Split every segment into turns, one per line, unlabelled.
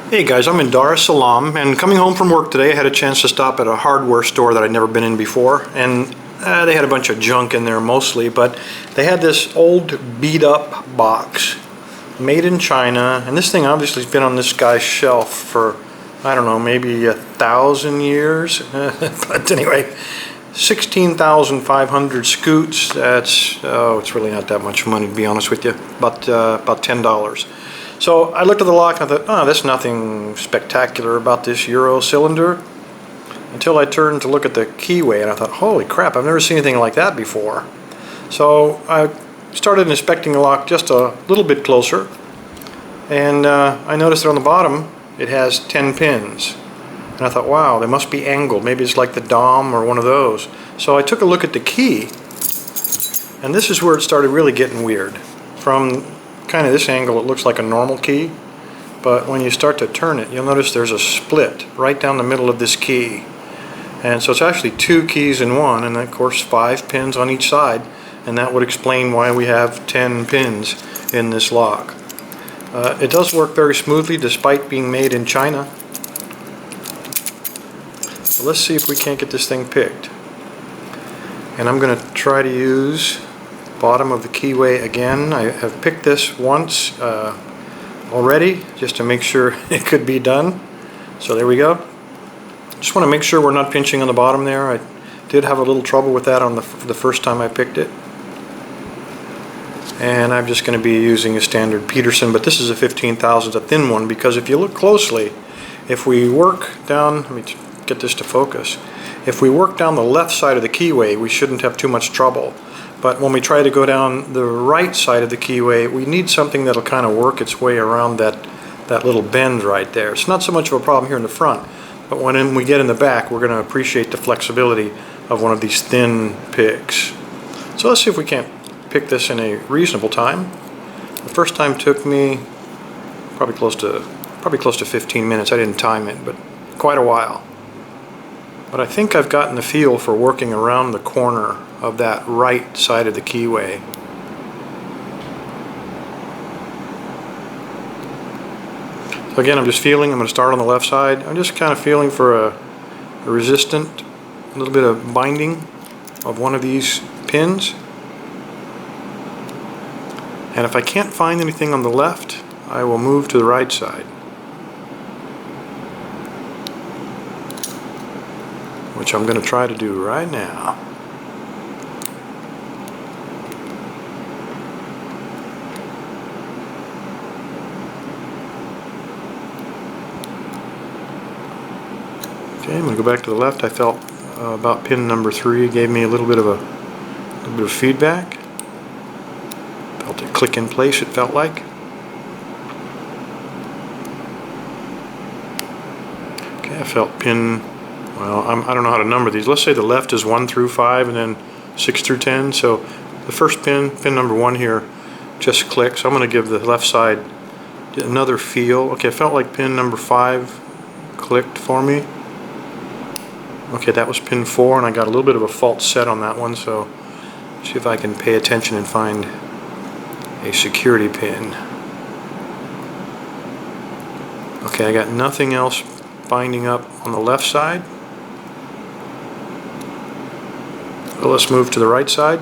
Hey guys, I'm in Dar es Salaam, and coming home from work today I had a chance to stop at a hardware store that I'd never been in before, and they had a bunch of junk in there mostly, but they had this old beat up box made in China, and this thing obviously has been on this guy's shelf for, I don't know, maybe 1,000 years, but anyway, 16,500 scoots. That's, oh, it's really not that much money to be honest with you, about $10. So I looked at the lock and I thought, oh, there's nothing spectacular about this Euro cylinder, until I turned to look at the keyway and I thought, holy crap, I've never seen anything like that before. So I started inspecting the lock just a little bit closer, and I noticed that on the bottom it has 10 pins. And I thought, wow, they must be angled. Maybe it's like the Dom or one of those. So I took a look at the key, and this is where it started really getting weird. From kind of this angle it looks like a normal key, but when you start to turn it you'll notice there's a split right down the middle of this key, and so it's actually two keys in one, and of course 5 pins on each side, and that would explain why we have 10 pins in this lock. It does work very smoothly despite being made in China. So let's see if we can't get this thing picked, and I'm going to try to use bottom of the keyway again. I have picked this once already just to make sure it could be done. So there we go. Just want to make sure we're not pinching on the bottom there. I did have a little trouble with that on the first time I picked it. And I'm just going to be using a standard Peterson, but this is a 15,000th, a thin one, because if you look closely, if we work down, let me get this to focus, if we work down the left side of the keyway we shouldn't have too much trouble. But when we try to go down the right side of the keyway, we need something that'll kind of work its way around that little bend right there. It's not so much of a problem here in the front, but when we get in the back, we're going to appreciate the flexibility of one of these thin picks. So let's see if we can't pick this in a reasonable time. The first time took me probably close to 15 minutes. I didn't time it, but quite a while. But I think I've gotten the feel for working around the corner of that right side of the keyway. So again, I'm just feeling, I'm going to start on the left side. I'm just kind of feeling for a resistant, a little bit of binding of one of these pins. And if I can't find anything on the left, I will move to the right side, which I'm going to try to do right now. Okay, I'm going to go back to the left. I felt about pin number 3 gave me a little bit of feedback. Felt it click in place, it felt like. Okay, I felt pin, well, I don't know how to number these. Let's say the left is 1 through 5 and then 6 through 10. So the first pin number 1 here, just clicks. I'm going to give the left side another feel. Okay, I felt like pin number 5 clicked for me. Okay, that was pin 4, and I got a little bit of a false set on that one, so see if I can pay attention and find a security pin. Okay, I got nothing else binding up on the left side. So let's move to the right side.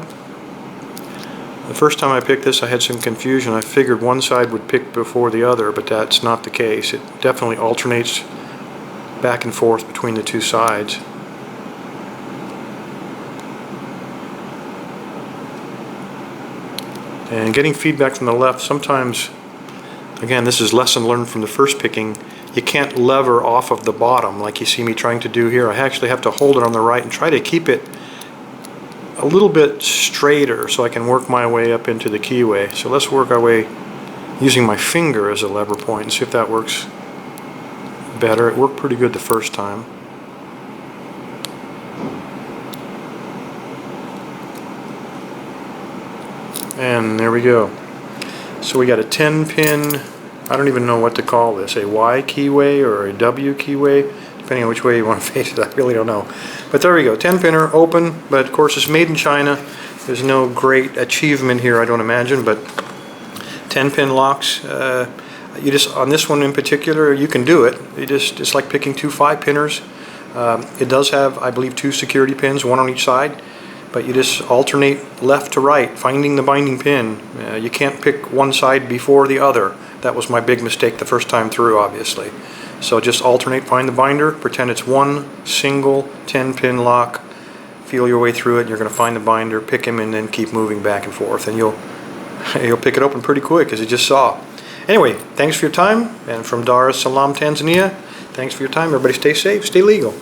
The first time I picked this I had some confusion. I figured one side would pick before the other, but that's not the case. It definitely alternates back and forth between the two sides. And getting feedback from the left, sometimes, again, this is lesson learned from the first picking, you can't lever off of the bottom like you see me trying to do here. I actually have to hold it on the right and try to keep it a little bit straighter so I can work my way up into the keyway. So let's work our way using my finger as a lever point and see if that works better. It worked pretty good the first time. And there we go. So we got a 10 pin, I don't even know what to call this, a Y keyway or a W keyway, depending on which way you want to face it. I really don't know. But there we go, 10 pinner, open, but of course it's made in China. There's no great achievement here, I don't imagine, but 10 pin locks. You just, on this one in particular, you can do it. It's like picking two 5-pinners. It does have, I believe, 2 security pins, one on each side, but you just alternate left to right, finding the binding pin. You can't pick one side before the other. That was my big mistake the first time through, obviously. So just alternate, find the binder, pretend it's one single 10-pin lock, feel your way through it, and you're going to find the binder, pick him, and then keep moving back and forth, and you'll pick it open pretty quick, as you just saw. Anyway, thanks for your time, and from Dar es Salaam, Tanzania, thanks for your time. Everybody stay safe, stay legal.